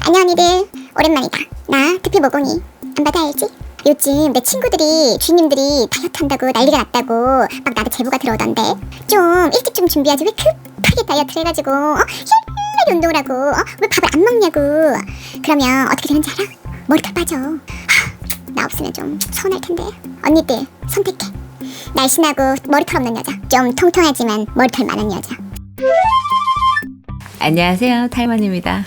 안녕 언니들, 오랜만이다. 나 두피 모공이 안 받아 알지? 요즘 내 친구들이 주인님들이 다이어트 한다고 난리가 났다고 막 나한테 제보가 들어오던데 좀 일찍 좀 준비하지 왜 급하게 다이어트를 해가지고 혈혈하게 운동을 하고 왜 밥을 안 먹냐고. 그러면 어떻게 되는지 알아? 머리털 빠져. 나 없으면 좀 서운할 텐데. 언니들 선택해. 날씬하고 머리털 없는 여자, 좀 통통하지만 머리털 많은 여자. 안녕하세요, 탈만입니다.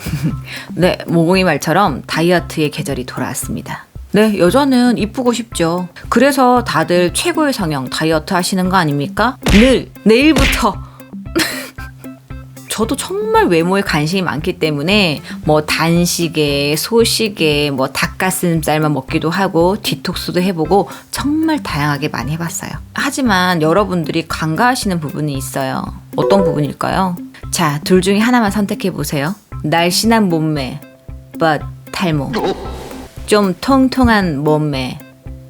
네, 모공이 말처럼 다이어트의 계절이 돌아왔습니다. 네, 여자는 이쁘고 싶죠. 그래서 다들 최고의 성형 다이어트 하시는 거 아닙니까? 내일부터 저도 정말 외모에 관심이 많기 때문에 뭐 단식에 소식에 뭐 닭가슴살만 먹기도 하고 디톡스도 해보고 정말 다양하게 많이 해봤어요. 하지만 여러분들이 간과하시는 부분이 있어요. 어떤 부분일까요? 자, 둘 중에 하나만 선택해보세요. 날씬한 몸매 but 탈모, 좀 통통한 몸매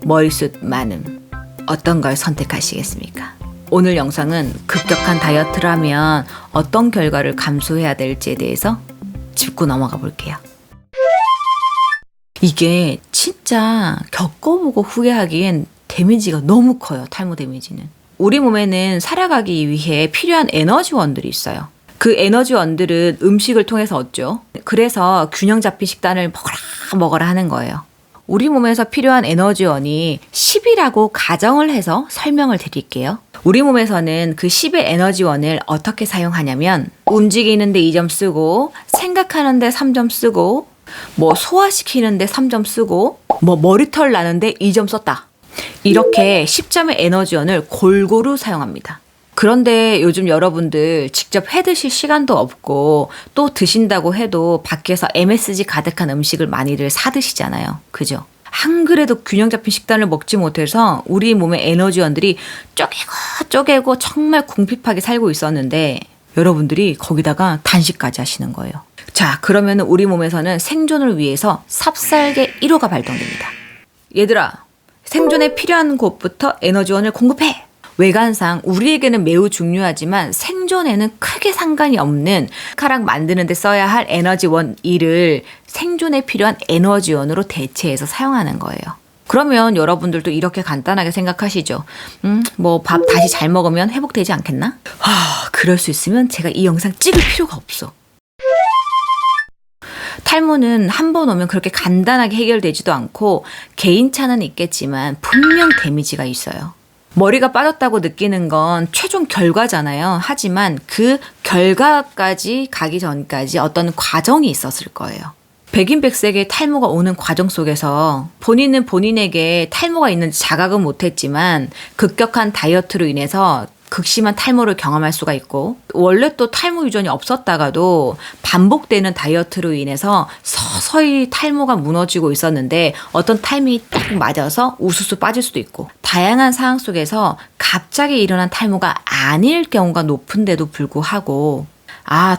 머리숱 많음. 어떤 걸 선택하시겠습니까? 오늘 영상은 급격한 다이어트를 하면 어떤 결과를 감수해야 될지에 대해서 짚고 넘어가 볼게요. 이게 진짜 겪어보고 후회하기엔 데미지가 너무 커요. 탈모 데미지는. 우리 몸에는 살아가기 위해 필요한 에너지원들이 있어요. 그 에너지원들은 음식을 통해서 얻죠. 그래서 균형 잡힌 식단을 먹어라 하는 거예요. 우리 몸에서 필요한 에너지원이 10이라고 가정을 해서 설명을 드릴게요. 우리 몸에서는 그 10의 에너지원을 어떻게 사용하냐면 움직이는데 2점 쓰고, 생각하는데 3점 쓰고, 뭐 소화시키는데 3점 쓰고, 뭐 머리털 나는데 2점 썼다. 이렇게 10점의 에너지원을 골고루 사용합니다. 그런데 요즘 여러분들 직접 해 드실 시간도 없고 또 드신다고 해도 밖에서 MSG 가득한 음식을 많이들 사 드시잖아요. 그죠? 한 그래도 균형 잡힌 식단을 먹지 못해서 우리 몸의 에너지원들이 쪼개고 정말 궁핍하게 살고 있었는데 여러분들이 거기다가 단식까지 하시는 거예요. 자, 그러면 우리 몸에서는 생존을 위해서 삽살개 1호가 발동됩니다. 얘들아, 생존에 필요한 곳부터 에너지원을 공급해! 외관상 우리에게는 매우 중요하지만 생존에는 크게 상관이 없는 카락 만드는 데 써야 할 에너지원 1을 생존에 필요한 에너지원으로 대체해서 사용하는 거예요. 그러면 여러분들도 이렇게 간단하게 생각하시죠. 뭐 밥 다시 잘 먹으면 회복되지 않겠나? 그럴 수 있으면 제가 이 영상 찍을 필요가 없어. 탈모는 한 번 오면 그렇게 간단하게 해결되지도 않고 개인차는 있겠지만 분명 데미지가 있어요. 머리가 빠졌다고 느끼는 건 최종 결과잖아요. 하지만 그 결과까지 가기 전까지 어떤 과정이 있었을 거예요. 백인백색의 탈모가 오는 과정 속에서 본인은 본인에게 탈모가 있는지 자각은 못했지만 급격한 다이어트로 인해서 극심한 탈모를 경험할 수가 있고, 원래 또 탈모 유전이 없었다가도 반복되는 다이어트로 인해서 서서히 탈모가 무너지고 있었는데 어떤 타이밍이 딱 맞아서 우수수 빠질 수도 있고, 다양한 상황 속에서 갑자기 일어난 탈모가 아닐 경우가 높은데도 불구하고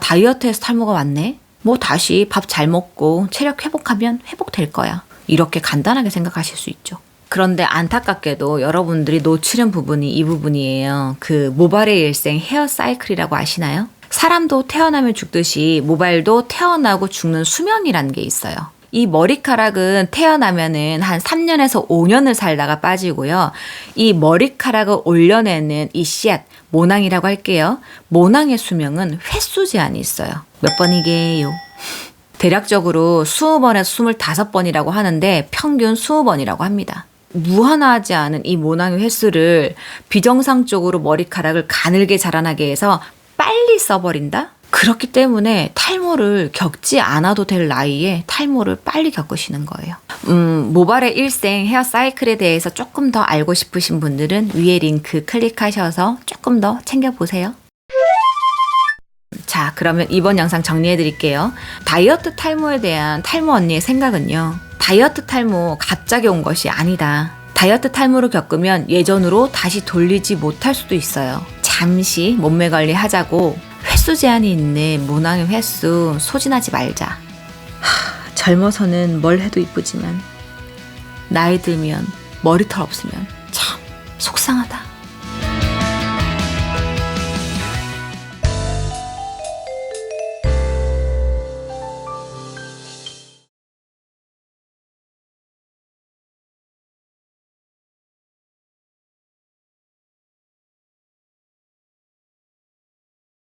다이어트에서 탈모가 왔네? 뭐 다시 밥 잘 먹고 체력 회복하면 회복될 거야. 이렇게 간단하게 생각하실 수 있죠. 그런데 안타깝게도 여러분들이 놓치는 부분이 이 부분이에요. 그 모발의 일생 헤어 사이클이라고 아시나요? 사람도 태어나면 죽듯이 모발도 태어나고 죽는 수명이라는 게 있어요. 이 머리카락은 태어나면은 한 3년에서 5년을 살다가 빠지고요. 이 머리카락을 올려내는 이 씨앗, 모낭이라고 할게요. 모낭의 수명은 횟수 제한이 있어요. 몇 번이게요? 대략적으로 20번에서 25번이라고 하는데 평균 20번이라고 합니다. 무한하지 않은 이 모낭의 횟수를 비정상적으로 머리카락을 가늘게 자라나게 해서 빨리 써버린다? 그렇기 때문에 탈모를 겪지 않아도 될 나이에 탈모를 빨리 겪으시는 거예요. 모발의 일생 헤어 사이클에 대해서 조금 더 알고 싶으신 분들은 위에 링크 클릭하셔서 조금 더 챙겨보세요. 자, 그러면 이번 영상 정리해 드릴게요. 다이어트 탈모에 대한 탈모 언니의 생각은요. 다이어트 탈모 갑자기 온 것이 아니다. 다이어트 탈모를 겪으면 예전으로 다시 돌리지 못할 수도 있어요. 잠시 몸매 관리하자고 횟수 제한이 있는 모낭의 횟수 소진하지 말자. 젊어서는 뭘 해도 이쁘지만 나이 들면 머리털 없으면 참 속상하다.